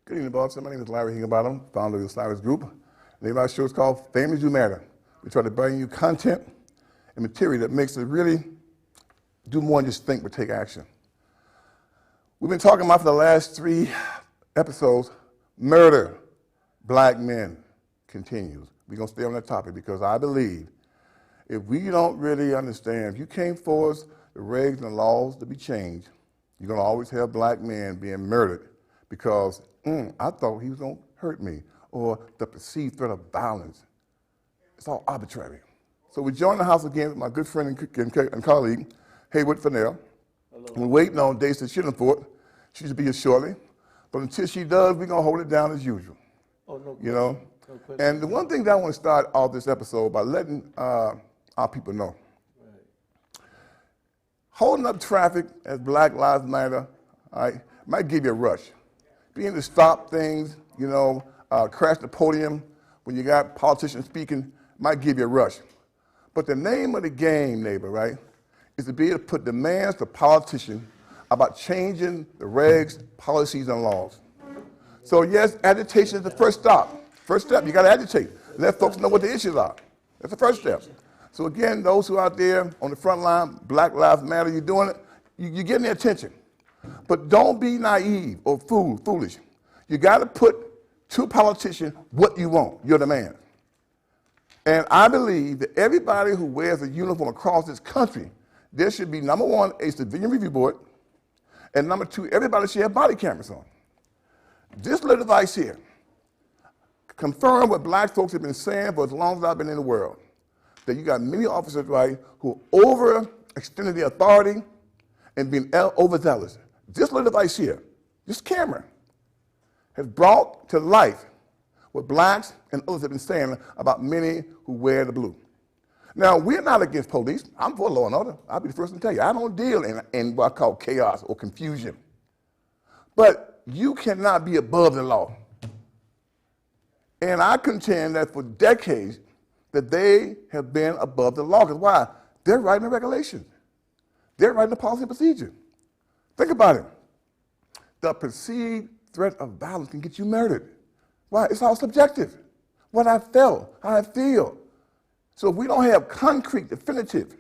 Good evening, Boston. My name is Larry Higginbottom, founder of the Cyrus Group. The name of our show is called Families Do Matter. We try to bring you content and material that makes it really do more than just think, but take action. We've been talking about for the last 3 episodes, murder, black men continues. We're going to stay on that topic because I believe if we don't really understand, if you can't force the regs and the laws to be changed, you're going to always have black men being murdered because I thought he was going to hurt me, or the perceived threat of violence. It's all arbitrary. So we joined the house again with my good friend and colleague, Haywood Fennell. We're waiting on Daisy Shillenford. She should be here shortly. But until she does, we're going to hold it down as usual. Oh, no question. You know? No question. And the one thing that I want to start off this episode by letting our people know. Right. Holding up traffic as Black Lives Matter, all right, might give you a rush. Being to stop things, you know, crash the podium when you got politicians speaking might give you a rush. But the name of the game, neighbor, right, is to be able to put demands to politicians about changing the regs, policies, and laws. So yes, agitation is the first stop. First step, you got to agitate. Let folks know what the issues are. That's the first step. So again, those who are out there on the front line, Black Lives Matter, you're doing it, you're getting their attention. But don't be naive or foolish. You got to put to politicians what you want, your demand. And I believe that everybody who wears a uniform across this country, there should be, number one, a civilian review board, and number two, everybody should have body cameras on. This little device here confirm what black folks have been saying for as long as I've been in the world, that you got many officers, right, who overextended their authority and being overzealous. This little device here, this camera, has brought to life what blacks and others have been saying about many who wear the blue. Now, we're not against police. I'm for law and order. I'll be the first to tell you. I don't deal in what I call chaos or confusion. But you cannot be above the law. And I contend that for decades that they have been above the law. Because why? They're writing the regulations. They're writing the policy and procedure. Think about it. The perceived threat of violence can get you murdered. Why? It's all subjective. What I felt, how I feel. So if we don't have concrete, definitive,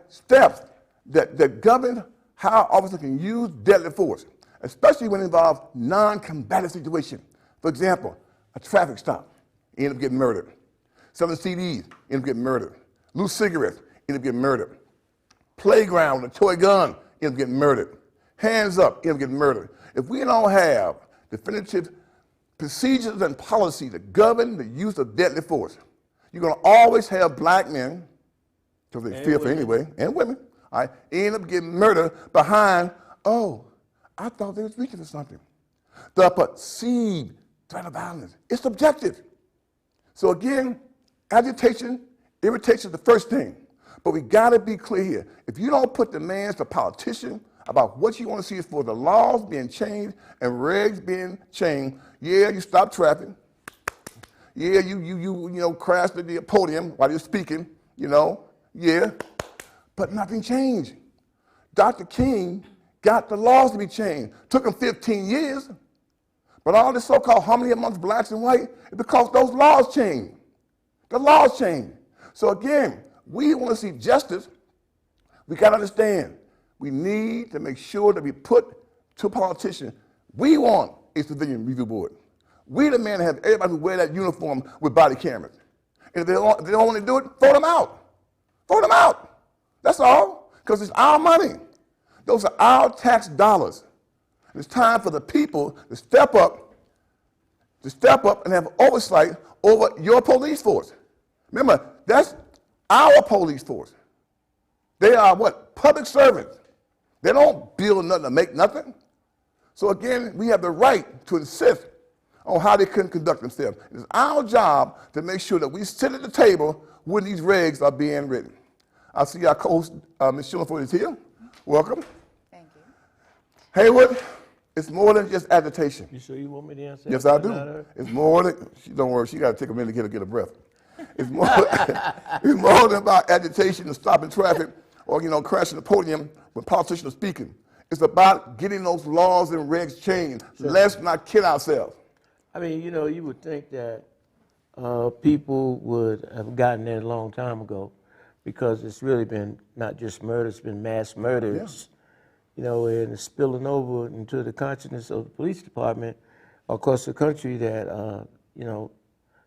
steps that govern how officers can use deadly force, especially when it involves non-combative situations. For example, a traffic stop, you end up getting murdered. Selling CDs, end up getting murdered. Loose cigarettes, end up getting murdered. Playground with a toy gun, end up getting murdered. Hands up, end up getting murdered. If we don't have definitive procedures and policies that govern the use of deadly force, you're going to always have black men, because they're fearful anyway, and women, end up getting murdered behind, I thought they was reaching for something. The perceived threat of violence, it's subjective. So again, agitation, irritation is the first thing. But we got to be clear here. If you don't put demands to politicians about what you want to see is for the laws being changed and regs being changed, yeah, you stop traffic. Yeah, you crash the podium while you're speaking, yeah, but nothing changed. Dr. King got the laws to be changed. Took him 15 years, but all this so-called harmony amongst blacks and white is because those laws changed. The laws changed. So again, we want to see justice. We got to understand, we need to make sure that we put to politicians, we want a civilian review board. We demand to have everybody who wear that uniform with body cameras. And if they don't want to do it, vote them out. Vote them out. That's all, because it's our money. Those are our tax dollars. And it's time for the people to step up and have oversight over your police force. Remember, that's our police force. They are what? Public servants. They don't build nothing to make nothing. So again, we have the right to insist on how they can conduct themselves. It's our job to make sure that we sit at the table when these regs are being written. I see our co-host, Ms. Shillenford is here. Welcome. Thank you. Haywood, it's more than just agitation. You sure you want me to answer? Yes, I do. It's more than, don't worry, she got to take a minute to get a breath. It's more, it's more than about agitation and stopping traffic or, crashing the podium when politicians are speaking. It's about getting those laws and regs changed. Sure. Let's not kid ourselves. I mean, you know, you would think that people would have gotten there a long time ago, because it's really been not just murder, it's been mass murders, you know, and it's spilling over into the consciousness of the police department across the country that, you know,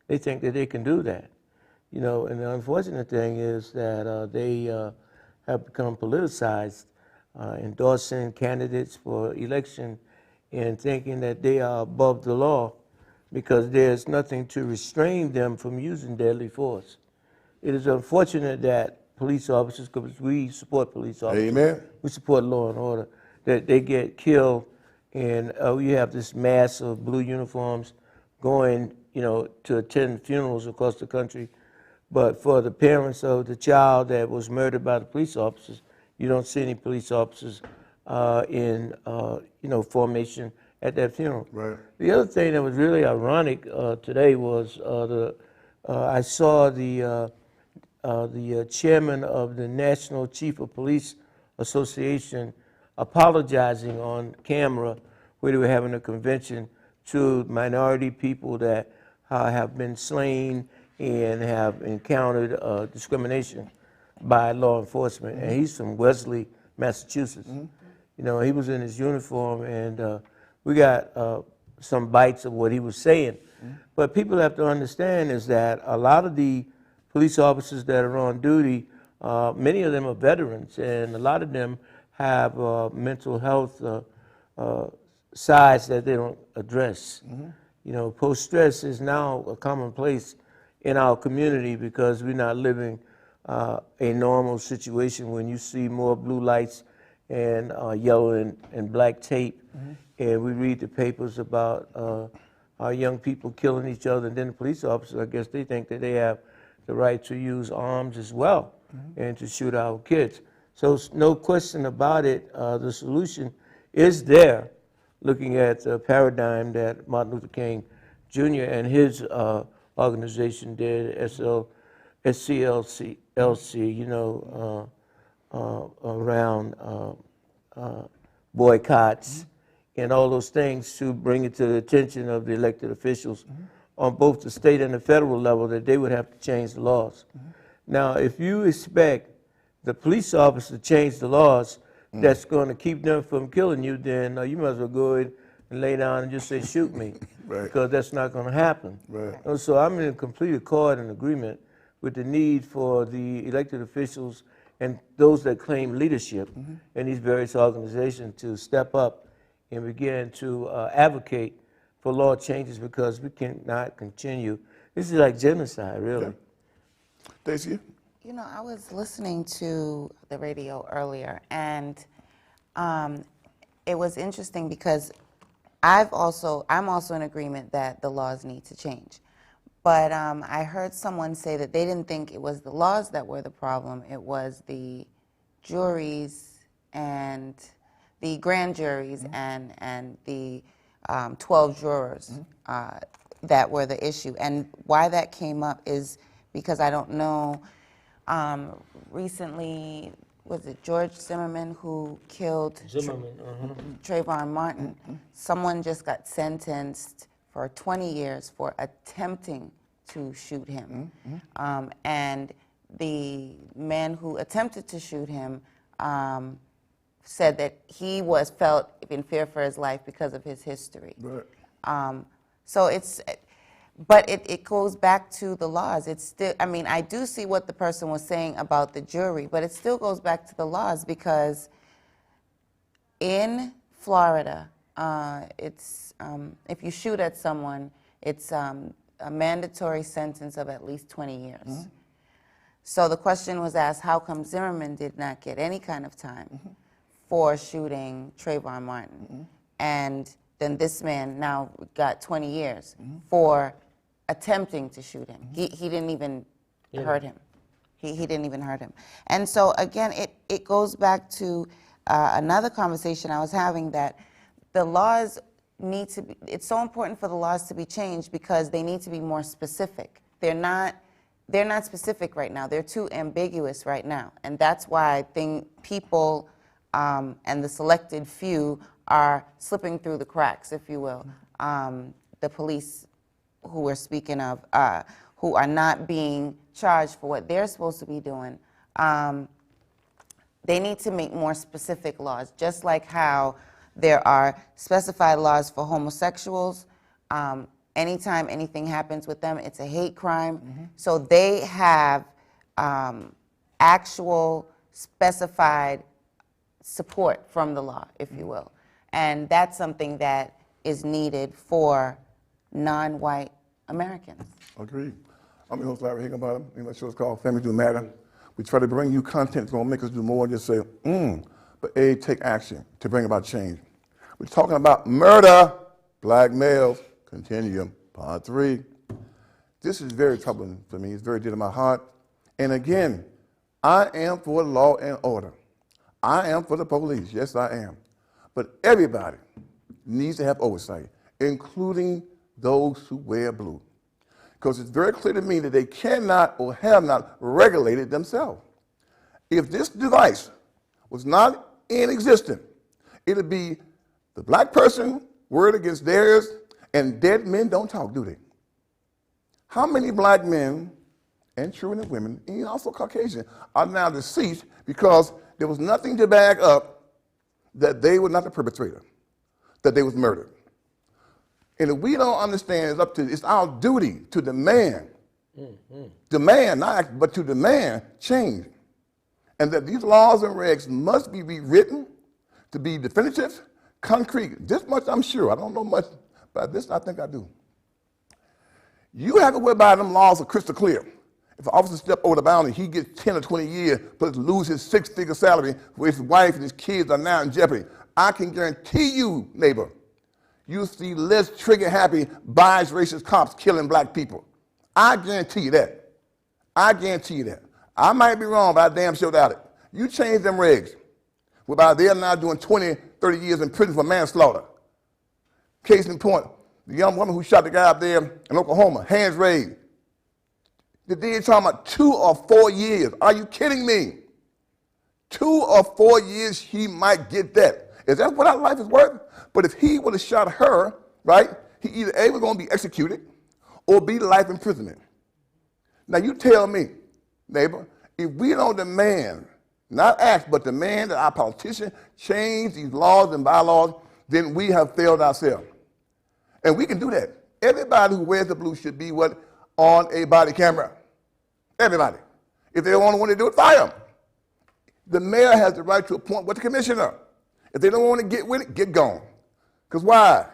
they think that they can do that. You know, and the unfortunate thing is that they have become politicized, endorsing candidates for election and thinking that they are above the law because there's nothing to restrain them from using deadly force. It is unfortunate that police officers, because we support police officers, Amen. we support law and order, that they get killed, and we have this mass of blue uniforms going, you know, to attend funerals across the country. But for the parents of the child that was murdered by the police officers, you don't see any police officers in, you know, formation at that funeral. Right. The other thing that was really ironic today was I saw the chairman of the National Chief of Police Association apologizing on camera where they were having a convention to minority people that have been slain and have encountered discrimination by law enforcement. Mm-hmm. And he's from Wellesley, Massachusetts. Mm-hmm. You know, he was in his uniform, and we got some bites of what he was saying. Mm-hmm. But people have to understand is that a lot of the police officers that are on duty, many of them are veterans, and a lot of them have mental health sides that they don't address. Mm-hmm. You know, post-stress is now a commonplace in our community because we're not living a normal situation when you see more blue lights and yellow and black tape. Mm-hmm. And we read the papers about our young people killing each other, and then the police officers, I guess they think that they have the right to use arms as well. Mm-hmm. And to shoot our kids. So no question about it, the solution is there, looking at the paradigm that Martin Luther King Jr. and his organization did, SCLC, you know, around boycotts and all those things to bring it to the attention of the elected officials on both the state and the federal level that they would have to change the laws. Now, if you expect the police officer to change the laws that's going to keep them from killing you, then you might as well go ahead and lay down and just say, shoot me, right. Because that's not going to happen. Right. And so I'm in complete accord and agreement with the need for the elected officials and those that claim leadership in these various organizations to step up and begin to advocate for law changes, because we cannot continue. This is like genocide, really. Yeah. Stacey? You know, I was listening to the radio earlier, and it was interesting because I'm also in agreement that the laws need to change. But I heard someone say that they didn't think it was the laws that were the problem, it was the juries and the grand juries and the 12 jurors that were the issue. And why that came up is because I don't know, recently, was it George Zimmerman who killed Trayvon Martin? Someone just got sentenced for 20 years for attempting to shoot him. And the man who attempted to shoot him said that he felt in fear for his life because of his history. Right. So it's, but it goes back to the laws. It's still, I mean, I do see what the person was saying about the jury, but it still goes back to the laws, because in Florida, it's if you shoot at someone, it's a mandatory sentence of at least 20 years. So the question was asked, how come Zimmerman did not get any kind of time for shooting Trayvon Martin? And then this man now got 20 years for attempting to shoot him. He didn't even hurt him. He didn't even hurt him. And so again, it goes back to another conversation I was having, that the laws need to be, it's so important for the laws to be changed because they need to be more specific. They're not specific right now. They're too ambiguous right now. And that's why I think people and the selected few are slipping through the cracks, if you will. The police who we're speaking of, who are not being charged for what they're supposed to be doing, they need to make more specific laws, just like how there are specified laws for homosexuals. Anytime anything happens with them, it's a hate crime. So they have actual specified support from the law, if you will. And that's something that is needed for non-white Americans. Agreed. I'm your host, Larry Higginbottom. My show is called Family Do Matter. We try to bring you content that's going to make us do more than just say, but take action to bring about change. We're talking about murder, black males, continuum, part 3. This is very troubling for me. It's very dear to my heart. And again, I am for law and order. I am for the police. Yes, I am. But everybody needs to have oversight, including those who wear blue. Because it's very clear to me that they cannot or have not regulated themselves. If this device was not in existence, it would be the black person word against theirs, and dead men don't talk, do they? How many black men and children and women, and also Caucasian, are now deceased because there was nothing to back up that they were not the perpetrator, that they was murdered? And if we don't understand, it's our duty to demand, demand, not act, but to demand change. And that these laws and regs must be rewritten to be definitive, concrete. This much I'm sure. I don't know much, but this I think I do. You have to whereby them laws are crystal clear. If an officer steps over the boundary, he gets 10 or 20 years, but lose his 6-figure salary where his wife and his kids are now in jeopardy. I can guarantee you, neighbor, you see less trigger-happy, biased, racist cops killing black people. I guarantee you that. I guarantee you that. I might be wrong, but I damn sure doubt it. You change them regs, whereby they're now doing 20, 30 years in prison for manslaughter. Case in point, the young woman who shot the guy up there in Oklahoma, hands raised. They're talking about 2 or 4 years. Are you kidding me? 2 or 4 years, he might get that. Is that what our life is worth? But if he would have shot her, right, he either A, was going to be executed or be life imprisonment. Now you tell me, neighbor, if we don't demand, not ask, but demand that our politicians change these laws and bylaws, then we have failed ourselves. And we can do that. Everybody who wears the blue should be what? On a body camera. Everybody. If they don't want to do it, fire them. The mayor has the right to appoint what? The commissioner. If they don't want to get with it, get gone. Because why?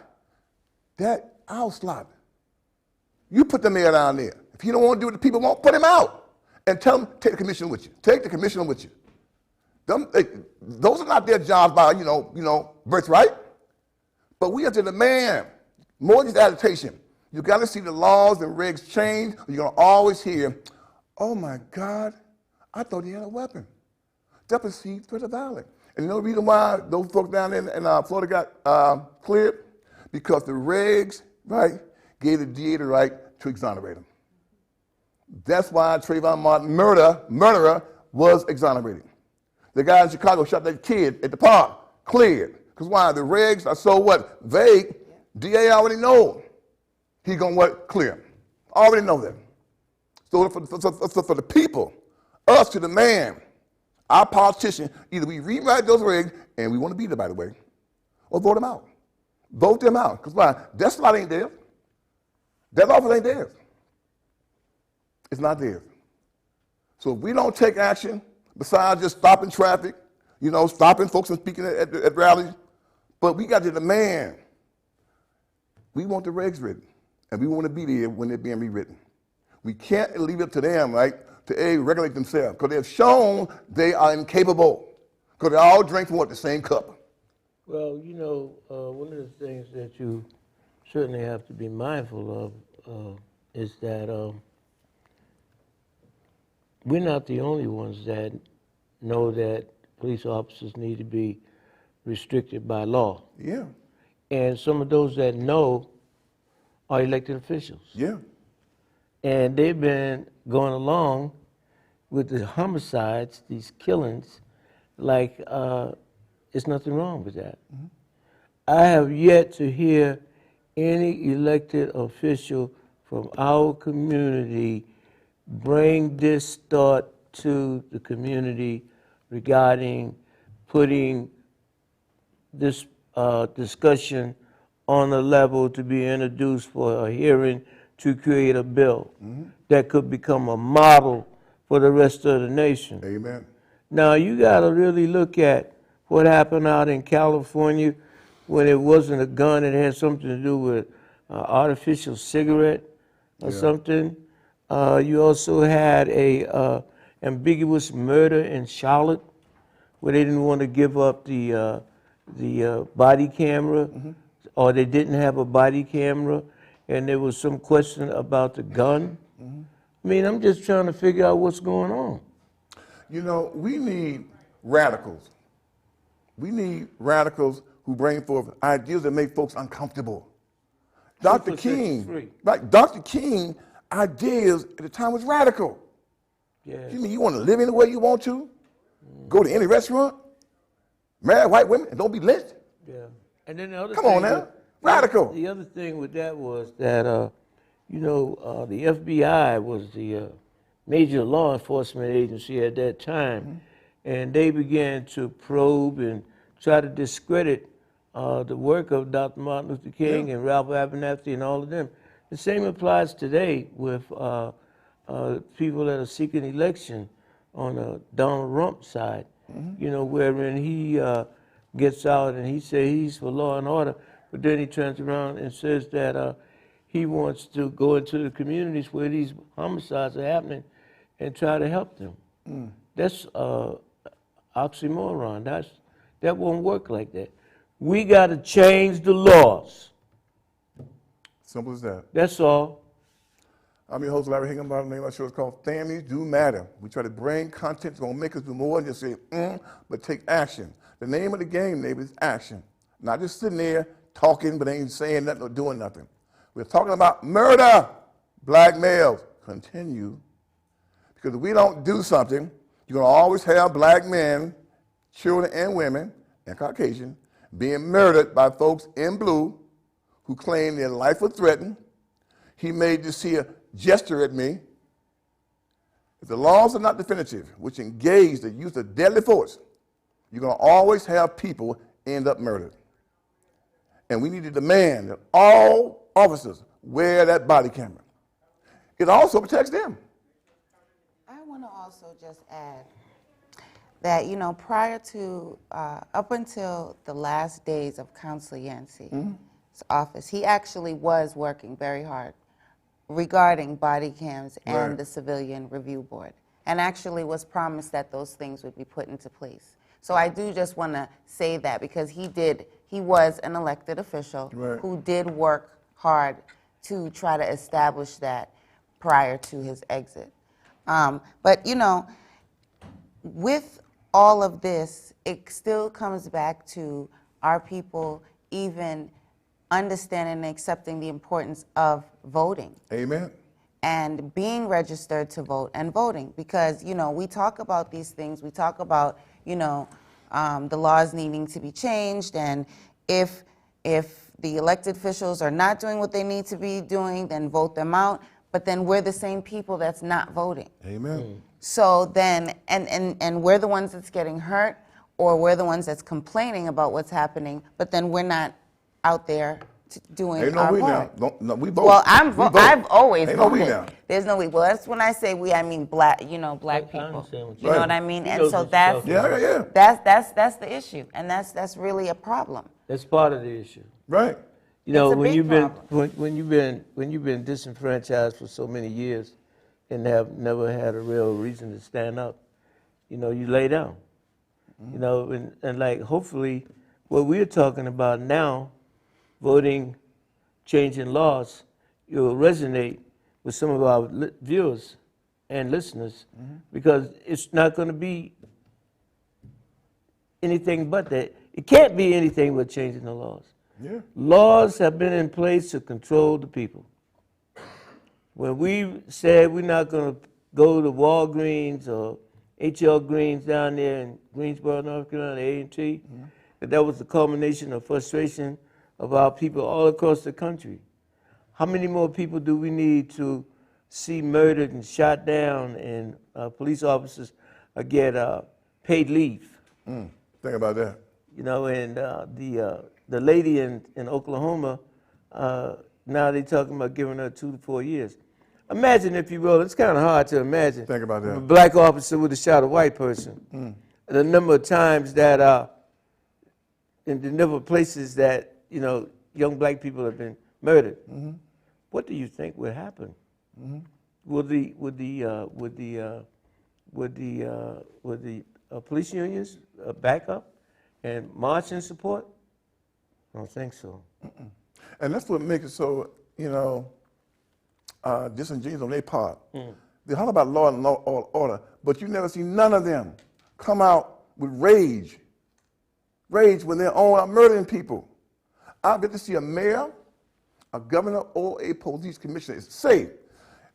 That our slot. You put the mayor down there. If he don't want to do it, the people won't put him out. And tell them, take the commissioner with you. Take the commissioner with you. Those are not their jobs by, birthright. But we have to demand more than agitation. You got to see the laws and regs change. Or you're going to always hear, oh my God, I thought he had a weapon. That perceived threat of violence. And you know the reason why those folks down there in Florida got cleared? Because the regs, right, gave the DA the right to exonerate him. That's why Trayvon Martin, murderer, was exonerated. The guy in Chicago shot that kid at the park, cleared. Because why? The regs are so what? Vague. DA already know he gonna what? Clear. Already know that. So for the people, us to demand, our politicians, either we rewrite those regs, and we want to be there, by the way, or vote them out. Vote them out. Because why? That slot ain't theirs. That office ain't theirs. It's not theirs. So if we don't take action, besides just stopping traffic, stopping folks from speaking at rallies, but we got to demand, we want the regs written, and we want to be there when they're being rewritten. We can't leave it to them, right, to regulate themselves, because they've shown they are incapable, because they all drink from the same cup. Well, one of the things that you certainly have to be mindful of is that we're not the only ones that know that police officers need to be restricted by law. Yeah. And some of those that know are elected officials. Yeah. And they've been going along with the homicides, these killings, like There's nothing wrong with that. I have yet to hear any elected official from our community bring this thought to the community regarding putting this discussion on a level to be introduced for a hearing to create a bill that could become a model for the rest of the nation. Amen. Now, you got to really look at what happened out in California when it wasn't a gun, it had something to do with artificial cigarette or something. You also had a ambiguous murder in Charlotte where they didn't want to give up the body camera, or they didn't have a body camera, and there was some question about the gun. I mean, I'm just trying to figure out what's going on. You know, we need radicals. We need radicals who bring forth ideas that make folks uncomfortable. Dr. 2% King, free. right? Dr. King ideas at the time was radical. Yeah. You mean you want to live any way you want to? Go to any restaurant? Marry white women and don't be lynched? Yeah. And then the other Come thing on now. with- Radical. The other thing with that was that, you know, the FBI was the major law enforcement agency at that time, and they began to probe and try to discredit the work of Dr. Martin Luther King and Ralph Abernathy and all of them. The same applies today with people that are seeking election on Donald Trump's side, you know, wherein he gets out and he says he's for law and order, but then he turns around and says that he wants to go into the communities where these homicides are happening and try to help them. That's oxymoron. That won't work like that. We got to change the laws. Simple as that. That's all. I'm your host, Larry Higginbottom. The name of my show is called Families Do Matter. We try to bring content that's going to make us do more than just say, but take action. The name of the game, neighbor, is action. Not just sitting there talking, but ain't saying nothing or doing nothing. We're talking about murder. Black males continue. Because if we don't do something, you're going to always have black men, children and women, and Caucasian, being murdered by folks in blue who claim their life was threatened. He made this here gesture at me. If the laws are not definitive, which engage the use of deadly force, you're going to always have people end up murdered. And we need to demand that all officers wear that body camera. It also protects them. I want to also just add that, you know, prior to, up until the last days of Councilor Yancey's office, he actually was working very hard regarding body cams and Right. the Civilian Review Board, and actually was promised that those things would be put into place. So I do just want to say that because he was an elected official Right. who did work hard to try to establish that prior to his exit. But, you know, with all of this, it still comes back to our people even understanding and accepting the importance of voting Amen. and being registered to vote and voting, because, you know, we talk about these things, we talk about, you know, the laws needing to be changed, and if the elected officials are not doing what they need to be doing, then vote them out, but then we're the same people that's not voting. Amen. So then, and we're the ones that's getting hurt, or we're the ones that's complaining about what's happening, but then we're not out there doing Ain't no our we now. part. Don't, no, we vote. Well, We vote. I've always Ain't no we voted. now. There's no we. Well, that's when I say we, I mean black, you know, black I people. understand what You know Right. what I mean? He And knows so what you're that's Yeah. that's the issue, and that's really a problem. That's part of the issue. Right. You know, It's a when big you've been problem. when you've been disenfranchised for so many years and have never had a real reason to stand up, you know, you lay down. You know, and like hopefully what we're talking about now, voting, changing laws, it will resonate with some of our viewers and listeners, because it's not going to be anything but that. It can't be anything but changing the laws. Yeah. Laws have been in place to control the people. When we said we're not going to go to Walgreens or H.L. Greens down there in Greensboro, North Carolina, A&T, that was the culmination of frustration of our people all across the country. How many more people do we need to see murdered and shot down and police officers get paid leave? Think about that. You know, and the lady in Oklahoma, now they're talking about giving her 2 to 4 years. Imagine, if you will, it's kind of hard to imagine. Think about that. A black officer would have shot a white person. The number of times that, in the number of places that, you know, young black people have been murdered. What do you think would happen? Would the police unions back up and march in support? I don't think so. And that's what makes it so, you know, disingenuous on their part. They holler about law and order, but you never see none of them come out with rage when they're on murdering people. I've yet to see a mayor, a governor, or a police commissioner say,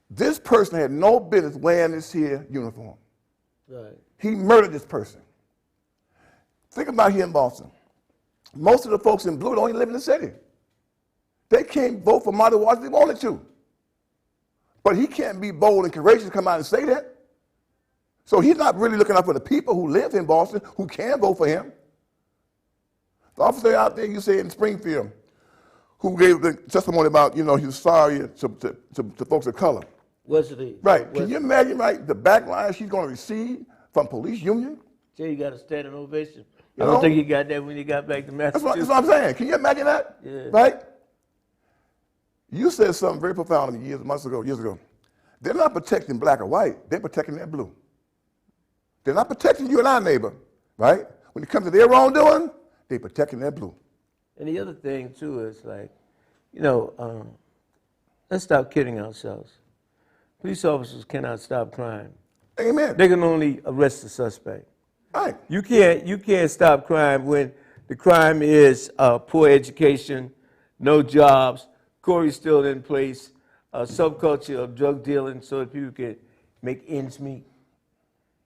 this person had no business wearing this here uniform. Right. He murdered this person. Think about here in Boston. Most of the folks in blue don't even live in the city. They can't vote for Marty Walsh if they wanted to. But he can't be bold and courageous to come out and say that. So he's not really looking out for the people who live in Boston who can vote for him. The officer out there, you say in Springfield, who gave the testimony about, you know, he was sorry to folks of color. Wesley. Right. Can you imagine, right, the backlash he's going to receive from police union? Jay, you got a standing ovation. You I don't know? think he got that when he got back to That's Massachusetts. what I'm saying. Can you imagine that? Yeah. Right? You said something very profound to me years ago. They're not protecting black or white. They're protecting their blue. They're not protecting you and our neighbor, right? When it comes to their wrongdoing, they're protecting their blue. And the other thing, too, is like, you know, let's stop kidding ourselves. Police officers cannot stop crime. Amen. They can only arrest the suspect. Right. You can't stop crime when the crime is poor education, no jobs, Corey's still in place, a subculture of drug dealing so that people can make ends meet.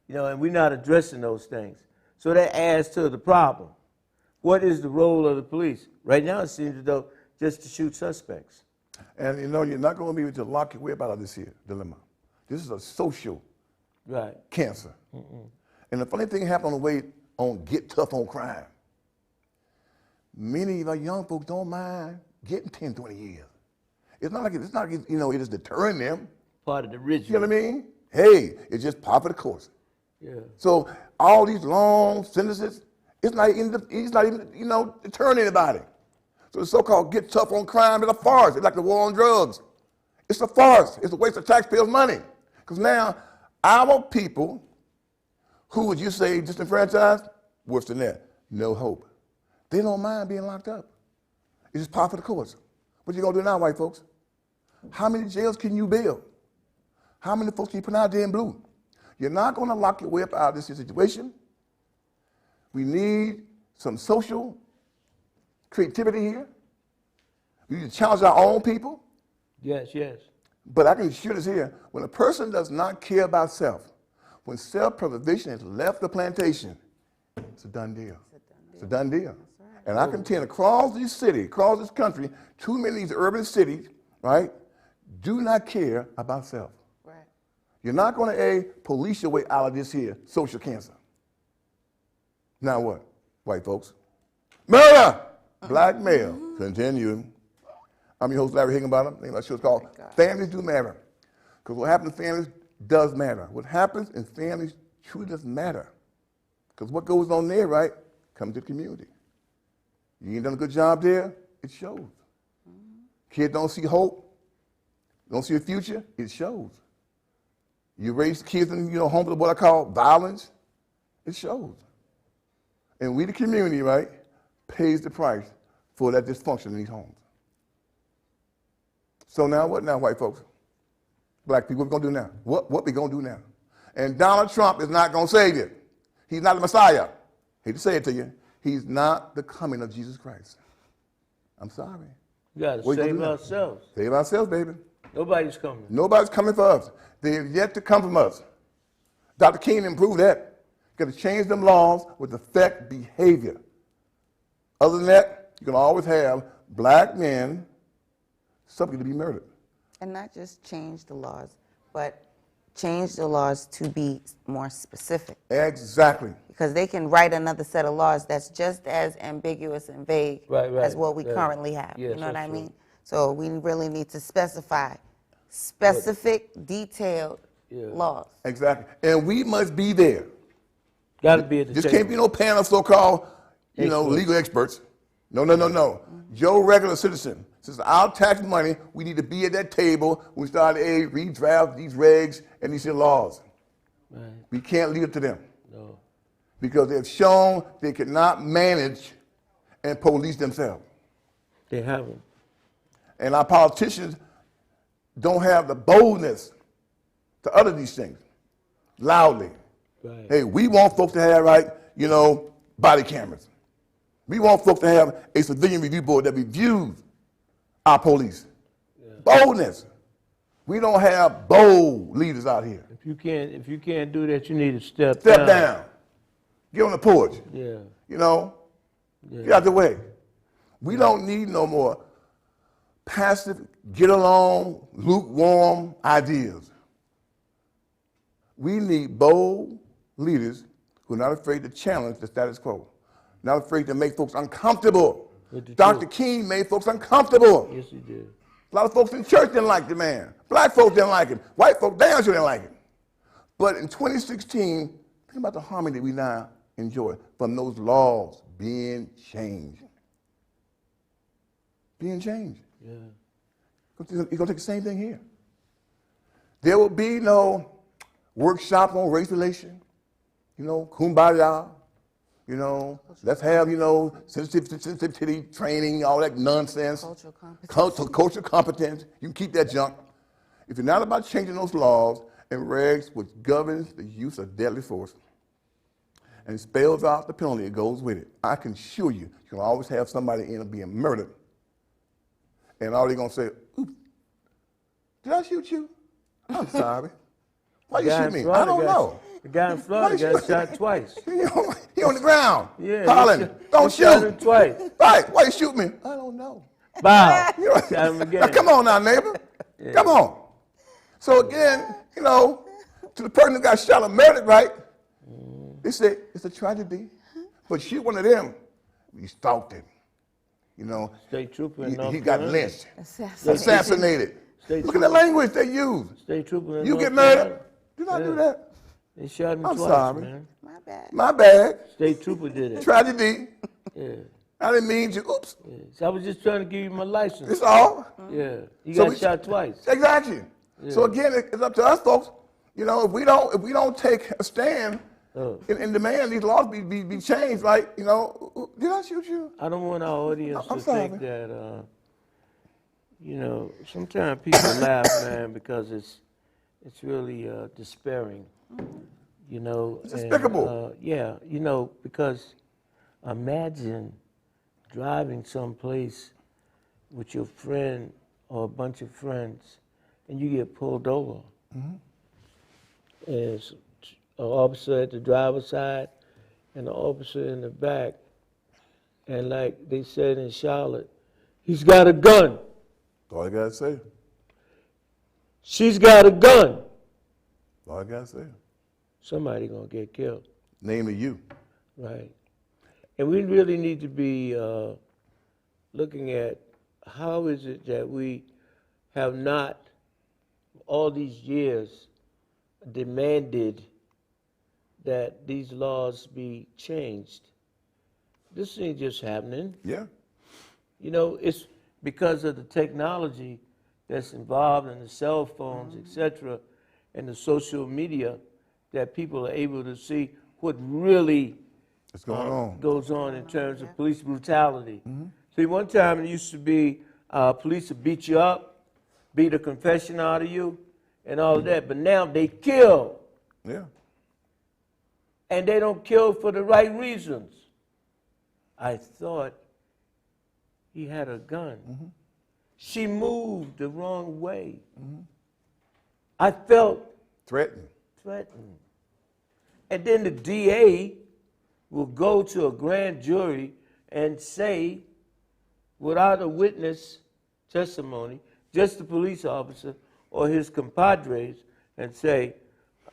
You know, and we're not addressing those things. So that adds to the problem. What is the role of the police? Right now it seems as though just to shoot suspects. And you know, you're not going to be able to lock your way up out of this here dilemma. This is a social Right. cancer. And the funny thing happened on the way on Get Tough on Crime. Many of our young folks don't mind getting 10, 20 years. It's not like you know, it is deterring them. Part of the You ritual. know what I mean? Hey, it's just par for the course. Yeah. So all these long sentences, it's not even, you know, deterring anybody. So the so-called Get Tough on Crime is a farce. It's like the war on drugs. It's a farce. It's a waste of taxpayers' money. Because now our people, who would you say disenfranchised? Worse than that, no hope. They don't mind being locked up. It's just par for the course. What you gonna do now, white folks? How many jails can you build? How many folks can you put out there in blue? You're not gonna lock your way up out of this situation. We need some social creativity here. We need to challenge our own people. Yes, yes. But I can assure this here, when a person does not care about self, when self-preservation has left the plantation, it's a done deal. It's a done deal. And I contend across this city, across this country, too many of these urban cities, right, do not care about self. Right. You're not going to police your way out of this here social cancer. Now what, white folks? Murder! Black male. Continue. I'm your host, Larry Higginbottom. My show is called Families Do Matter. Because what happens in families does matter. What happens in families truly does matter. Because what goes on there, right, comes to the community. You ain't done a good job there, it shows. Kids don't see hope, don't see a future, it shows. You raise kids in, you know, homes of what I call violence, it shows. And we, the community, right, pays the price for that dysfunction in these homes. So now what now, white folks? Black people, what we gonna do now? What we gonna do now? And Donald Trump is not gonna save you. He's not the Messiah. Hate to say it to you. He's not the coming of Jesus Christ. I'm sorry. We got to What you gonna save do now? ourselves. Save ourselves, baby. Nobody's coming. Nobody's coming for us. They have yet to come from us. Dr. King improved that. Got to change them laws which affect behavior. Other than that, you can always have black men subject to be murdered. And not just change the laws, but change the laws to be more specific. Exactly. Because they can write another set of laws that's just as ambiguous and vague Right, as what we right. currently have. Yes, You know what I that's mean? true. So we really need to specify specific, detailed Yeah. laws. Exactly. And we must be there. Got to be at the This table. can't be no panel of so-called, Experts. legal experts. No. Joe regular citizen. Since our tax money, we need to be at that table when we start to redraft these regs and these laws. Right. We can't leave it to them No. because they've shown they cannot manage and police themselves. They haven't. And our politicians don't have the boldness to utter these things loudly. Right. Hey, we want folks to have, body cameras. We want folks to have a civilian review board that reviews our police. Boldness. We don't have bold leaders out here. If you can't do that, you need to step Down. Get on the porch. Yeah. Get out the way. We don't need no more passive, get along, lukewarm ideas. We need bold leaders who are not afraid to challenge the status quo, not afraid to make folks uncomfortable. With the Dr. truth. King made folks uncomfortable. Yes, he did. A lot of folks in church didn't like the man. Black folks didn't like him. White folks damn sure didn't like him. But in 2016, think about the harmony that we now enjoy from those laws being changed. Being changed. Yeah. You're going to take the same thing here. There will be no workshop on race relation, kumbaya, let's have, sensitivity training, all that nonsense. Cultural competence. Cultural competence. You can keep that junk. If you're not about changing those laws and regs which governs the use of deadly force and spells out the penalty that goes with it, I can assure you, you can always have somebody end up being murdered. And all they're going to say, oops, did I shoot you? I'm sorry. Why you shoot me? I don't know. The guy in Florida got shot twice. He on the ground, Yeah. hollering, don't he shot him shoot. twice. Right, why you shoot me? I don't know. Bow. You know, Shot him now, again. come on now, neighbor. Come on. So again, to the person who got shot or murdered, right? They say it's a tragedy, but shoot one of them, we stalked him. State trooper in North He got Carolina. lynched, Assassination. assassinated. State Look at the language they use. State trooper in You North get Carolina. murdered, do not do Yeah. that. They shot him I'm twice, sorry. man. My bad. My bad. State trooper did it. Tragedy. Yeah. I didn't mean to. Oops. Yeah. So I was just trying to give you my license. It's all. Yeah. You So got we- shot twice. Exactly. So again, it's up to us, folks. If we don't take a stand and demand these laws be changed, like, did I shoot you? I don't want our audience I'm to sorry. think that, sometimes people laugh, man, because it's really despairing, It's despicable. Because imagine driving someplace with your friend or a bunch of friends and you get pulled over. And it's an officer at the driver's side and an officer in the back. And like they said in Charlotte, he's got a gun. That's all I gotta say. She's got a gun. That's all I gotta say. Somebody gonna get killed, Namely you. right? And we really need to be looking at how is it that we have not, all these years, demanded that these laws be changed. This ain't just happening. Yeah. It's because of the technology that's involved in the cell phones, et cetera, and the social media that people are able to see what really What's going on? goes on in terms of police brutality. See, one time it used to be police would beat you up, beat a confession out of you, and all of that, but now they kill, Yeah. and they don't kill for the right reasons. I thought he had a gun. She moved the wrong way. I felt Threatened. threatened. And then the DA will go to a grand jury and say, without a witness testimony, just the police officer or his compadres, and say,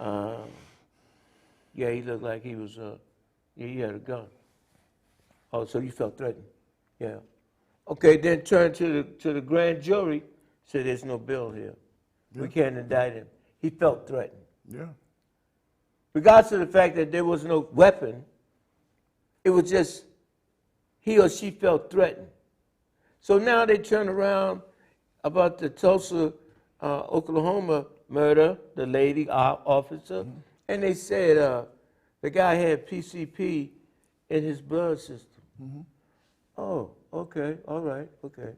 yeah, he looked like he was, yeah, he had a gun. Oh, so you felt threatened? Yeah. Okay, then turn to the grand jury, say there's no bill here. We can't indict him. He felt threatened. Yeah. Regardless of the fact that there was no weapon, it was just he or she felt threatened. So now they turn around about the Tulsa, Oklahoma murder, the lady officer, and they said the guy had PCP in his blood system. Oh, okay, all right, okay.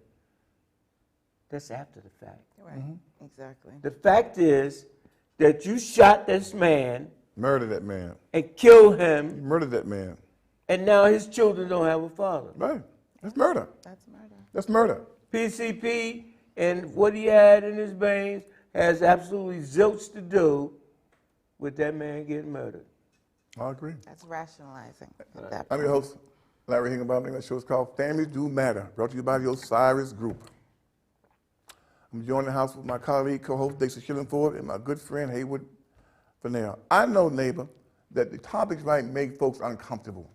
That's after the fact. Right, exactly. The fact is that you shot this man Murder that man. and killed him, You murdered that man. and now his children don't have a father. Right. That's murder. That's murder. That's murder. PCP and what he had in his veins has absolutely zilch to do with that man getting murdered. I agree. That's rationalizing at that I'm point. your host, Larry Higginbotham. That show is called Families Do Matter, brought to you by the Osiris Group. I'm joining the house with my colleague, co-host Dixie Shillingford, and my good friend Haywood Fennell. I know, neighbor, that the topics might make folks uncomfortable.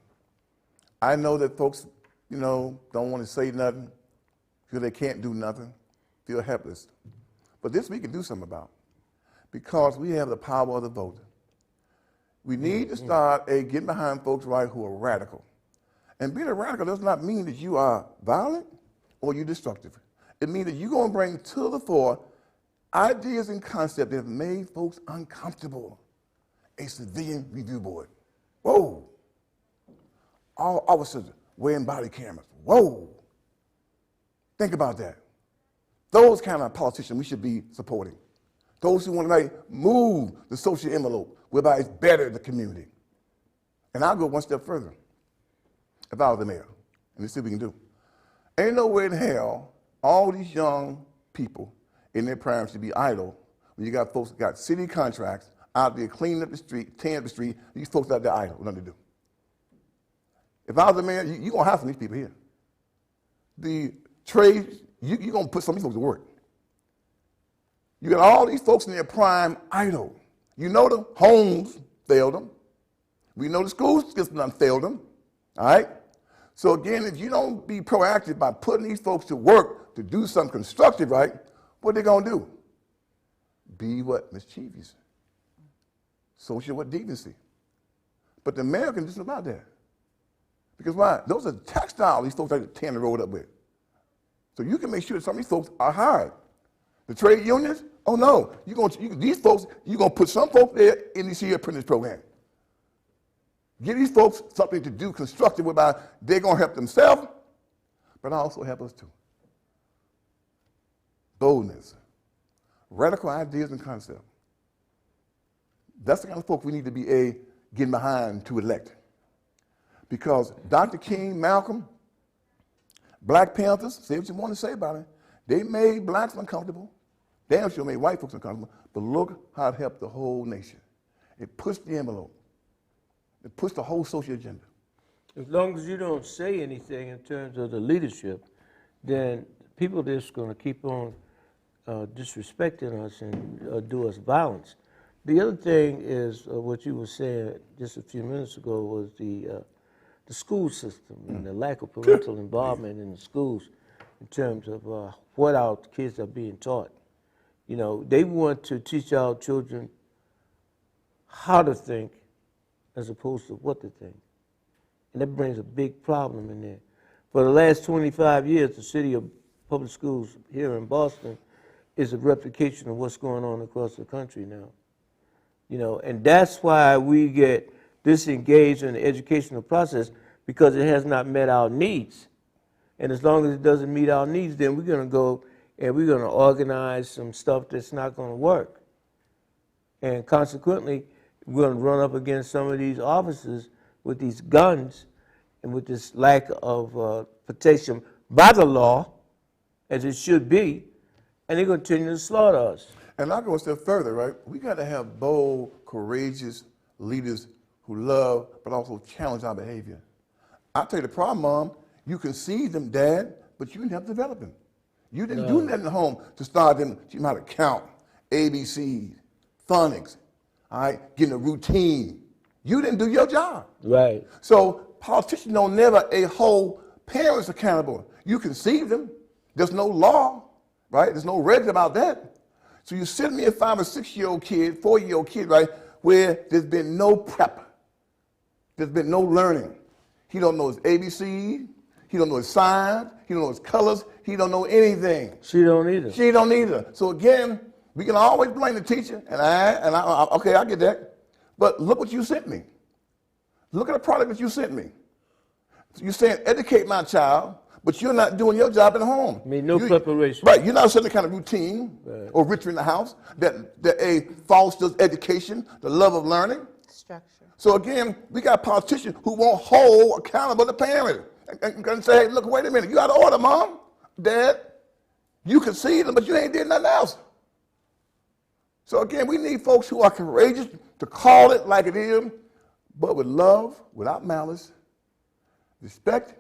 I know that folks, don't want to say nothing, feel they can't do nothing, feel helpless. But this we can do something about, because we have the power of the vote. We need to start getting behind folks who are radical. And being a radical does not mean that you are violent or you're destructive. It means that you're going to bring to the fore ideas and concepts that have made folks uncomfortable. A civilian review board. Whoa. All officers wearing body cameras. Whoa. Think about that. Those kind of politicians we should be supporting. Those who want to move the social envelope whereby it's better the community. And I'll go one step further. If I was the mayor, and let's see what we can do. Ain't no way in hell all these young people in their prime should be idle when you got folks that got city contracts out there cleaning up the street, tearing up the street, these folks out there idle, nothing to do. If I was the mayor, you're going to have some of these people here. The trades, you're going to put some of these folks to work. You got all these folks in their prime idle. You know the homes failed them. We know the school system done failed them. All right? So again, if you don't be proactive by putting these folks to work to do something constructive, right, what they going to do? Be what? Mischievous. Social what? Decency. But the mayor can do something about that. Because why? Those are textiles these folks are tearing the road up with. So you can make sure that some of these folks are hired. The trade unions, oh no, these folks, you're going to put some folks there in this year apprentice program. Give these folks something to do constructive whereby they're going to help themselves, but also help us too. Boldness, radical ideas and concepts. That's the kind of folk we need to be getting behind to elect. Because Dr. King, Malcolm, Black Panthers, say what you want to say about it, they made blacks uncomfortable. Damn sure made white folks uncomfortable. But look how it helped the whole nation. It pushed the envelope. It pushed the whole social agenda. As long as you don't say anything in terms of the leadership, then people are just going to keep on disrespecting us and do us violence. The other thing is what you were saying just a few minutes ago was the school system and the lack of parental involvement in the schools in terms of what our kids are being taught. You know, they want to teach our children how to think as opposed to what to think. And that brings a big problem in there. For the last 25 years, the city of public schools here in Boston is a replication of what's going on across the country now. You know, and that's why we get disengaged in the educational process, because it has not met our needs. And as long as it doesn't meet our needs, then we're going to go and we're going to organize some stuff that's not going to work. And consequently, we're going to run up against some of these officers with these guns and with this lack of protection by the law, as it should be, and they're going to continue to slaughter us. And I'll go a step further, right? We got to have bold, courageous leaders who love but also challenge our behavior. I'll tell you the problem, Mom, You conceived them, Dad, but you didn't help develop them. You didn't do nothing at home to start them, teach them how to count, ABCs, phonics, all right, getting a routine. You didn't do your job. Right. So politicians don't never hold parents accountable. You conceive them. There's no law, right? There's no regs about that. So you send me a 5 or 6 year old kid, 4-year-old kid, right, where there's been no prep. There's been no learning. He don't know his ABC. He don't know his signs. He don't know his colors. He don't know anything. She don't either. She don't either. So again, we can always blame the teacher, okay, I get that. But look what you sent me. Look at the product that you sent me. You're saying educate my child, but you're not doing your job at home. I mean, no preparation. Right, you're not setting the kind of routine or ritual in the house that fosters education, the love of learning. Structure. So again, we got politicians who won't hold accountable the parent and say, hey, look, wait a minute, you out of order, Mom, Dad. You conceded them, but you ain't did nothing else. So again, we need folks who are courageous to call it like it is, but with love, without malice, respect.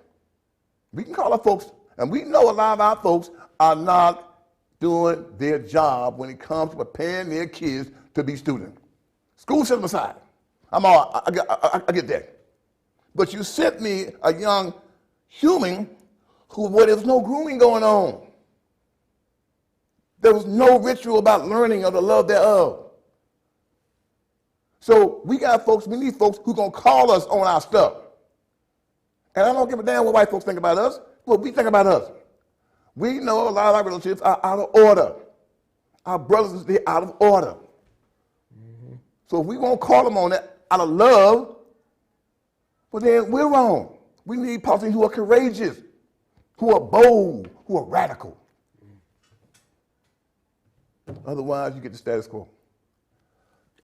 We can call our folks, and we know a lot of our folks are not doing their job when it comes to preparing their kids to be students. School system aside, I get that. But you sent me a young human where there was no grooming going on. There was no ritual about learning or the love thereof. So we need folks who gonna call us on our stuff. And I don't give a damn what white folks think about us. What we think about us. We know a lot of our relationships are out of order. Our brothers are out of order. Mm-hmm. So if we won't call them on that out of love, well then we're wrong. We need politicians who are courageous, who are bold, who are radical. Otherwise, you get the status quo.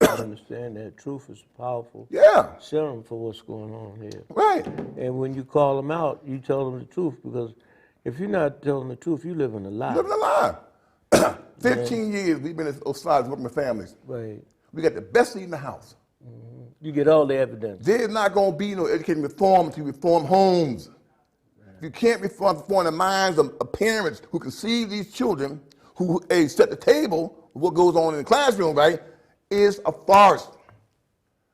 I understand that. Truth is powerful. Yeah. Serum for what's going on here. Right. And when you call them out, you tell them the truth, because if you're not telling the truth, you live in a lie. Living a lie. 15 years we've been at Osiris working with families. Right. We got the best seat in the house. Mm-hmm. You get all the evidence. There's not going to be no educating reform until you reform homes. If you can't reform the minds of parents who conceive these children, who set the table, what goes on in the classroom, right, is a farce.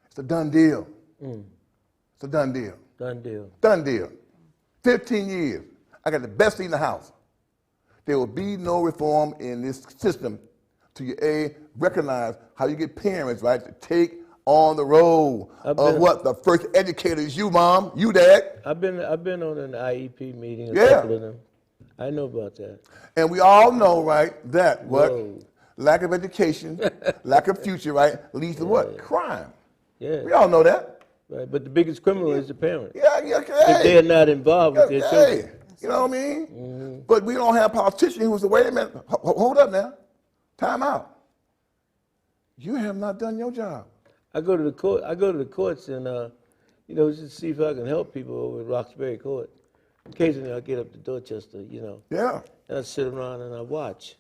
It's a done deal. It's a done deal. Done deal. Done deal. 15 years. I got the best seat in the house. There will be no reform in this system till you recognize how you get parents, right, to take on the role of what the first educator is. You, Mom, you, Dad. I've been on an IEP meeting, a Yeah. couple of them. I know about that. And we all know, right, that what Whoa. lack of education, lack of future, right, leads to what? Crime. Yeah. We all know that. Right. But the biggest criminal is the parent. Yeah, If they're not involved with their children. You know what I mean? But we don't have politicians who say, wait a minute, hold up now. Time out. You have not done your job. I go to the courts and just see if I can help people over at Roxbury Court. Occasionally I get up to Dorchester, Yeah. and I sit around and I watch.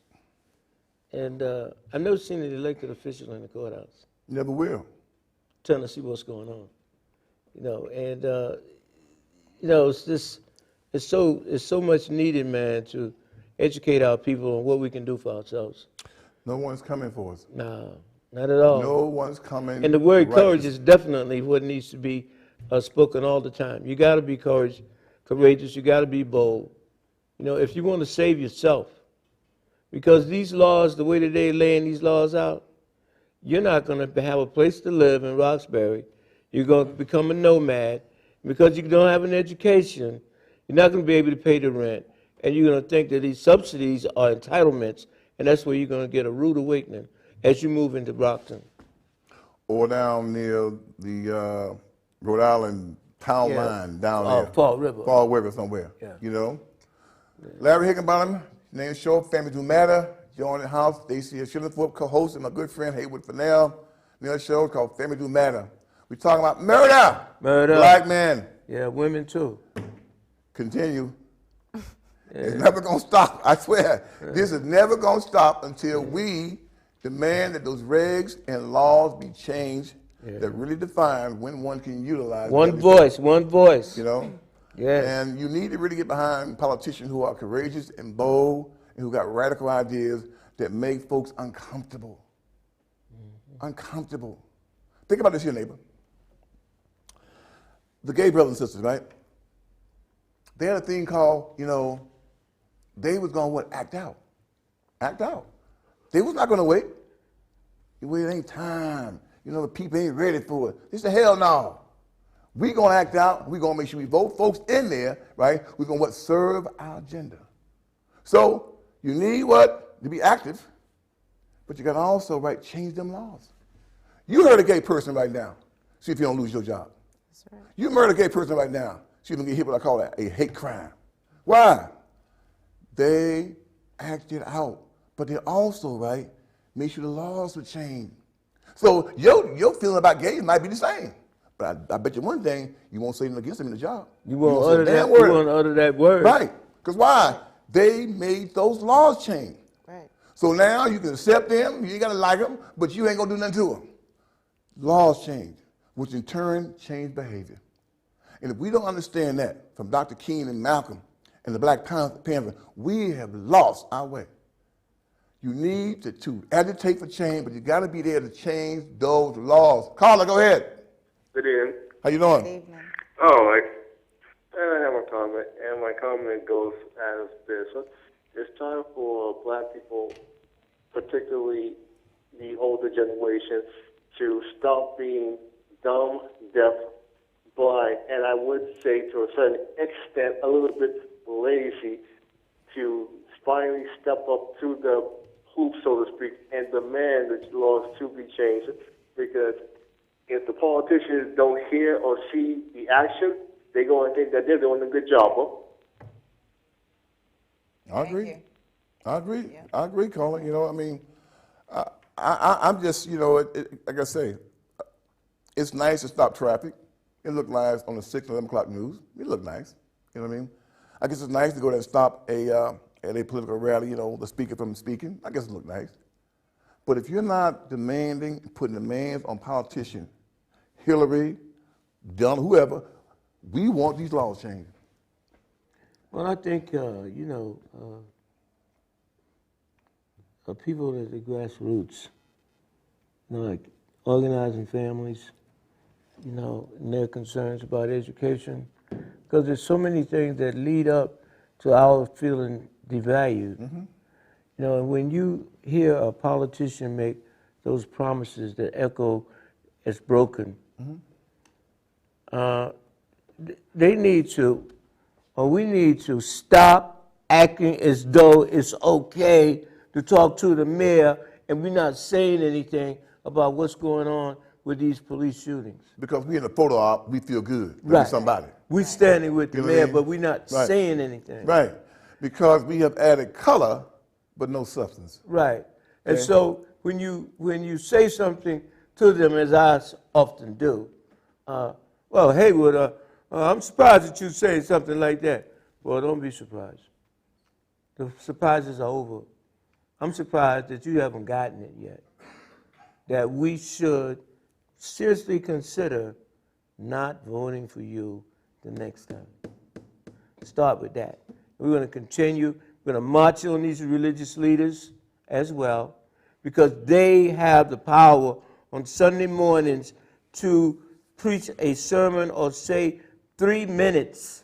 And I've never seen an elected official in the courthouse Never will. trying to see what's going on. It's so much needed, man, to educate our people on what we can do for ourselves. No one's coming for us. No, not at all. No one's coming. And the word right. courage is definitely what needs to be spoken all the time. You got to be courageous. You got to be bold. If you want to save yourself, because these laws, the way that they're laying these laws out, you're not going to have a place to live in Roxbury. You're going to become a nomad. Because you don't have an education, you're not going to be able to pay the rent. And you're going to think that these subsidies are entitlements, and that's where you're going to get a rude awakening as you move into Brockton. Or down near the Rhode Island town line down there. Fall River. Fall River somewhere. Yeah. Larry Higginbottom, name show, Family Do Matter. Join the house. Stacey Schillerthorpe, co-host, and my good friend Haywood Fennell. Neil show called Family Do Matter. We're talking about murder. Murder. Black men. Yeah, women too. Continue. It's never going to stop. I swear. This is never going to stop until we demand that those regs and laws be changed that really define when one can utilize. One voice. Yes. And you need to really get behind politicians who are courageous and bold and who got radical ideas that make folks uncomfortable. Uncomfortable. Think about this here, neighbor. The gay brothers and sisters, right? They had a thing called, they was going to what? Act out. Act out. They was not going to wait. It ain't time. The people ain't ready for it. They said, hell no. We going to act out. We going to make sure we vote folks in there, right? We're going to serve our agenda. So you need to be active, but you got to also, change them laws. You hurt a gay person right now. See if you don't lose your job. That's right. You murder a gay person right now. See if you don't get hit with what I call that a hate crime. Why? They acted out, but they also, make sure the laws would change. So your feeling about gays might be the same. But I bet you one thing, you won't say anything against them in the job. You won't utter that word. Right. Because why? They made those laws change. Right. So now you can accept them, you ain't got to like them, but you ain't going to do nothing to them. Laws change, which in turn change behavior. And if we don't understand that from Dr. King and Malcolm and the Black Panther, we have lost our way. You need to agitate for change, but you got to be there to change those laws. Carla, go ahead. Good evening. How you doing? Good evening. Oh, I have a comment, and my comment goes as this. It's time for black people, particularly the older generation, to stop being dumb, deaf, blind, and I would say to a certain extent a little bit lazy, to finally step up to the hoop, so to speak, and demand the laws to be changed. Because if the politicians don't hear or see the action, they go and think that they're doing a good job. I agree. you. I agree. Yeah. I agree, Colin. I'm just, like I say, it's nice to stop traffic. It looked nice on the 6 and 11 o'clock news. It looked nice. You know what I mean? I guess it's nice to go there and stop at a political rally, the speaker from speaking. I guess it looked nice. But if you're not putting demands on politicians, Hillary, Donald, whoever, we want these laws changed. Well, I think, people at the grassroots, like organizing families, and their concerns about education, because there's so many things that lead up to our feeling devalued. Mm-hmm. And when you hear a politician make those promises that echo as broken, we need to stop acting as though it's okay to talk to the mayor and we're not saying anything about what's going on with these police shootings. Because we in a photo op, we feel good. Right. Somebody. We're standing with the You know what I mayor, mean? but we're not Right. saying anything. Right. Because we have added color, but no substance. Right. And Okay. so when you say something to them, as I often do, well, Haywood, I'm surprised that you say something like that. Well, don't be surprised. The surprises are over. I'm surprised that you haven't gotten it yet. That we should seriously consider not voting for you the next time. Start with that. We're going to continue. We're going to march on these religious leaders as well, because they have the power on Sunday mornings to preach a sermon or say 3 minutes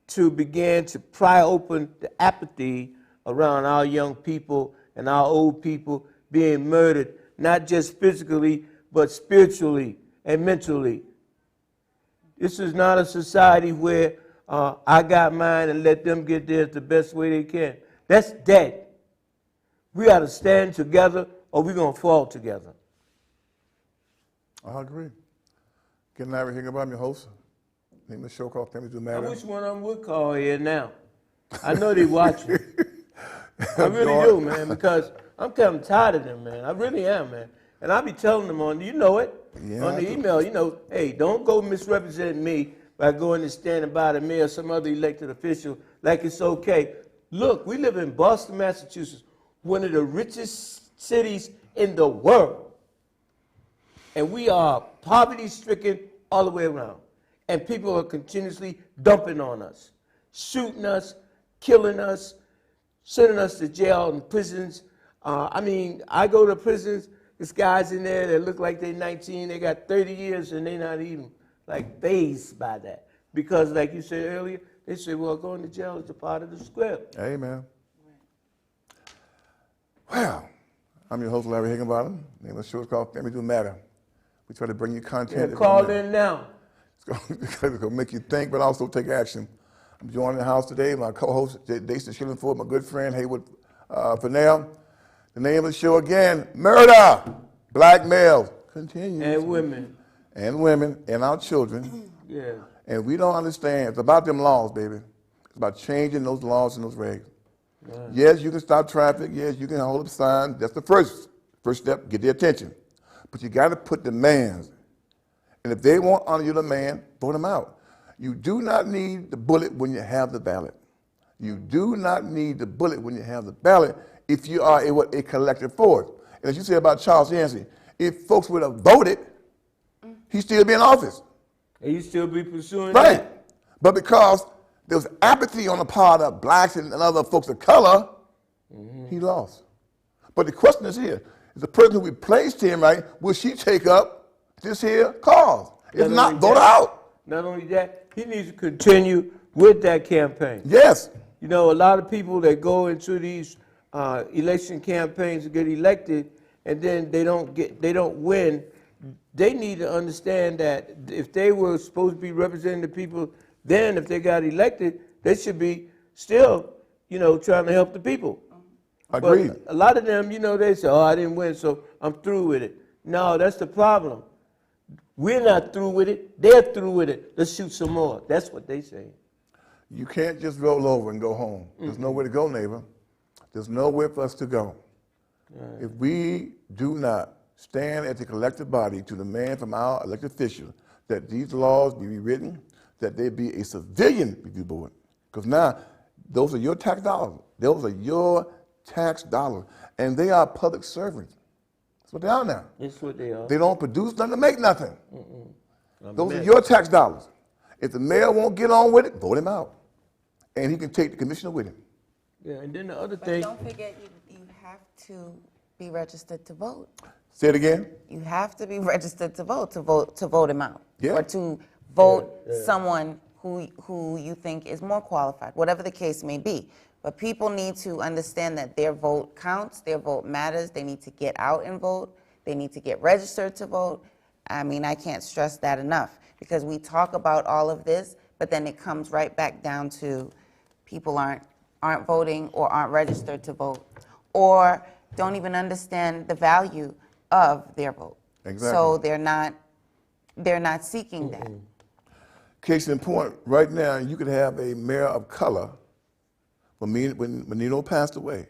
to begin to pry open the apathy around our young people and our old people being murdered, not just physically, but spiritually and mentally. This is not a society where I got mine and let them get theirs the best way they can. That's dead. We got to stand together or we're going to fall together. I agree. Getting everything about your host. Name of the show called Family Do Matter. I wish one of them would call here now. I know they watching. I really do, man, because I'm kind of tired of them, man. I really am, man. And I be telling them on, Yeah, on the email, hey, don't go misrepresenting me by going and standing by the mayor or some other elected official like it's okay. Look, we live in Boston, Massachusetts, one of the richest cities in the world. And we are poverty-stricken all the way around. and people are continuously dumping on us, shooting us, killing us, sending us to jail and prisons. I mean, I go to prisons, there's guys in there that look like they're 19, they got 30 years and they're not even like fazed by that. Because like you said earlier, they say, well, going to jail is a part of the script. Amen. Well, I'm your host, Larry Higginbottom. The name of the show is called Family Do Matter. We try to bring you content. Call in now. It's going to make you think, but also take action. I'm joined in the house today, my co-host, Daisy Shillingford, my good friend, Haywood Fennell. The name of the show again, Murder, Black Males. Continues. And women. And women, and our children. Yeah. And we don't understand. It's about them laws, baby. It's about changing those laws and those regs. Right. Yes, you can stop traffic. Yes, you can hold up signs. That's the first step, get their attention. But you got to put demands. And if they won't honor your demand, vote them out. You do not need the bullet when you have the ballot. You do not need the bullet when you have the ballot if you are a collective force. And as you said about Charles Yancey, if folks would have voted, he'd still be in office. And you still be pursuing Right. that? But because there was apathy on the part of blacks and other folks of color, he lost. But the question is here, is the person who replaced him, right, will she take up this here cause? If not, vote her out. Not only that, he needs to continue with that campaign. Yes. You know, a lot of people that go into these election campaigns to get elected, and then they don't win. They need to understand that if they were supposed to be representing the people, then if they got elected, they should be still, you know, trying to help the people. Agreed. But a lot of them, you know, they say, oh, I didn't win, so I'm through with it. No, that's the problem. We're not through with it. They're through with it. Let's shoot some more. That's what they say. You can't just roll over and go home. There's nowhere to go, neighbor. There's nowhere for us to go. Right. If we do not stand as a collective body to demand from our elected officials that these laws be rewritten, that there be a civilian review board, because now those are your tax dollars. Those are your tax dollars, and they are public servants. That's what they are now. That's what they are. They don't produce nothing to make nothing. Those are your tax dollars. If the mayor won't get on with it, vote him out. And he can take the commissioner with him. Yeah, and then the other But thing. don't forget, you have to be registered to vote. Say it again. You have to be registered to vote him out. Yeah. Or to vote someone who you think is more qualified, whatever the case may be. But people need to understand that their vote counts, their vote matters, they need to get out and vote, they need to get registered to vote. I mean, I can't stress that enough, because we talk about all of this, but then it comes right back down to people aren't voting or aren't registered to vote, or don't even understand the value of their vote. Exactly. So they're not seeking that. Case in point, right now you could have a mayor of color. When Menino passed away,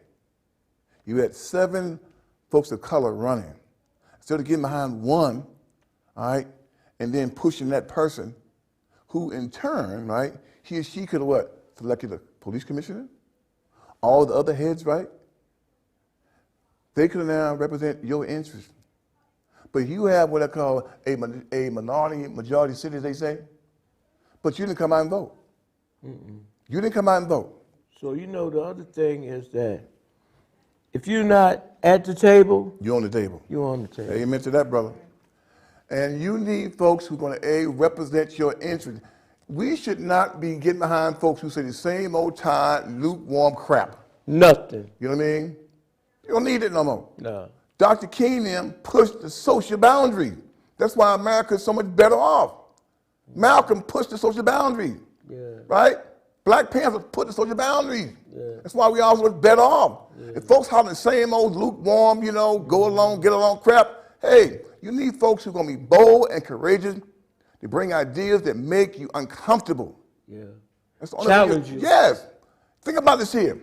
you had 7 folks of color running. Instead of getting behind one, all right, and then pushing that person, who in turn, right, he or she could have what? Selected a police commissioner, all the other heads, right? They could now represent your interests. But you have what I call a majority city, as they say, but you didn't come out and vote. You didn't come out and vote. So, you know, the other thing is that if you're not at the table, You're on the table. you're on the table. Amen to that, brother. And you need folks who are going to, represent your interests. We should not be getting behind folks who say the same old tired, lukewarm crap. Nothing. You know what I mean? You don't need it no more. No. Dr. King and them pushed the social boundary. That's why America is so much better off. Malcolm pushed the social boundary. Yeah. Right? Black Panther put the social boundaries. That's why we all so much better off. If folks hollering the same old lukewarm, you know, go along, get along crap, hey, you need folks who are going to be bold and courageous to bring ideas that make you uncomfortable. Yeah. That's the only Challenge thing. you. Yes. Think about this here.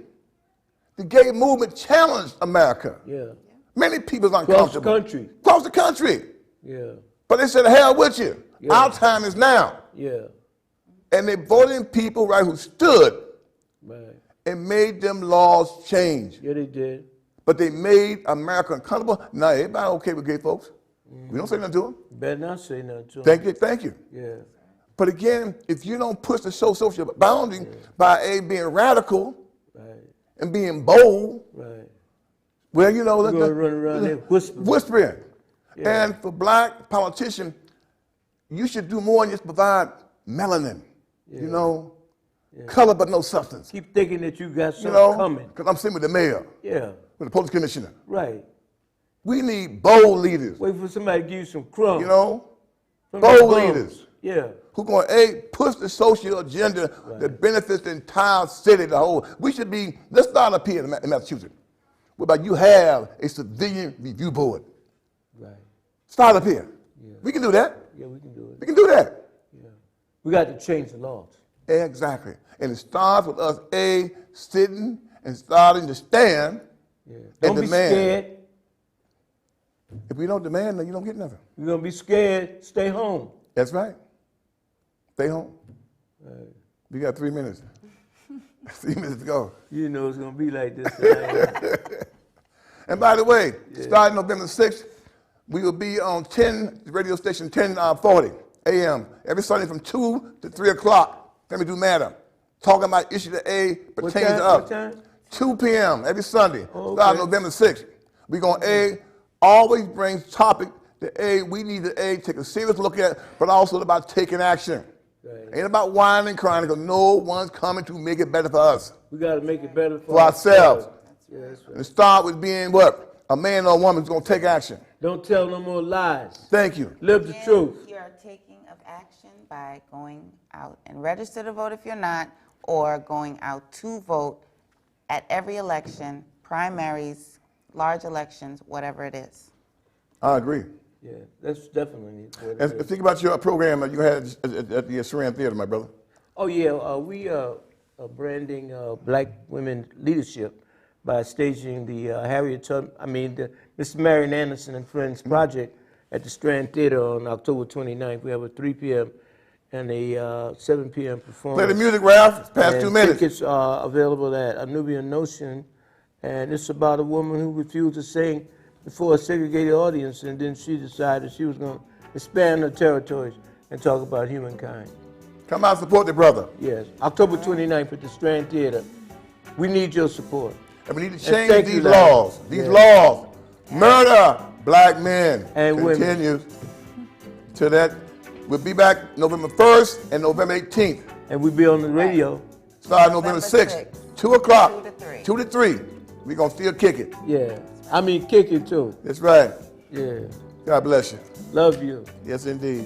The gay movement challenged America. Yeah. Many people's Across the uncomfortable. country. Across the country. Yeah. But they said, hell with you. Yeah. Our time is now. Yeah. And they voted in people, right, who stood Right. and made them laws change. Yeah, they did. But they made America uncomfortable. Now, everybody okay with gay folks. We don't say nothing to them. Better not say nothing to 'em. Thank you. Yeah. But again, if you don't push the social boundary by being radical Right, and being bold, right. well, you know, We're gonna run around there whispering. whispering. Yeah. And for black politicians, you should do more than just provide melanin, you know, color but no substance. Keep thinking that you got You something know, coming. because I'm sitting with the mayor, Yeah, with the police commissioner. right. We need bold leaders, Wait for somebody to give you some crumbs. you know, from bold the bums. leaders Yeah, who going to push the social agenda that benefits the entire city, the whole. We should be. Let's start up here in Massachusetts. What about you have a civilian review board? right. Start up here. We can do that. Yeah, we can do it. We can do that. Yeah. We got to change the laws. Exactly. And it starts with us, sitting and starting to stand Yeah. and Don't be demand. scared. If we don't demand, then you don't get nothing. You're going to be scared. Stay home. That's right. Stay home. Right. We got 3 minutes. 3 minutes to go. You know it's going to be like this tonight. And by the way, starting November 6th, we will be on radio station 1040 a.m. every Sunday from 2 to 3 o'clock. Family Do Matter. Talking about issues that pertains time? to us. What time? 2 p.m. every Sunday, Oh, starting okay. November 6th. We're going to always bring topic that we need to take a serious look at, but also about taking action. Right. Ain't about whining and crying because no one's coming to make it better for us, We got to make it better for ourselves. Yeah, that's right. And start with being what? A man or a woman who's going to take action. Don't tell no more lies. Thank you. Live the truth. You're taking of action by going out and register to vote if you're not, or going out to vote at every election, primaries, large elections, whatever it is. I agree. Yeah, that's definitely what it And is. think about your program that you had at the Saran Theater, my brother. Oh, yeah, we are branding black women leadership by staging the Mr. Marion Anderson and Friends project at the Strand Theater on October 29th. We have a 3 p.m. and a 7 p.m. performance. Play the music, Ralph. It's past And 2 minutes. Tickets are available at Anubian Notion, and it's about a woman who refused to sing before a segregated audience, and then she decided she was going to expand her territories and talk about humankind. Come out and support the brother. Yes, October 29th at the Strand Theater. We need your support. And we need to And change thank you, these Larry. laws. These Yeah. laws. Murder black men And women. continues to that. We'll be back November 1st and November 18th. And we be on the radio. Starting November 6th, 2 o'clock, 2 to 3. 2 to 3. We're going to still kick it. Yeah, I mean kick it too. That's right. Yeah, God bless you. love you. Yes, indeed.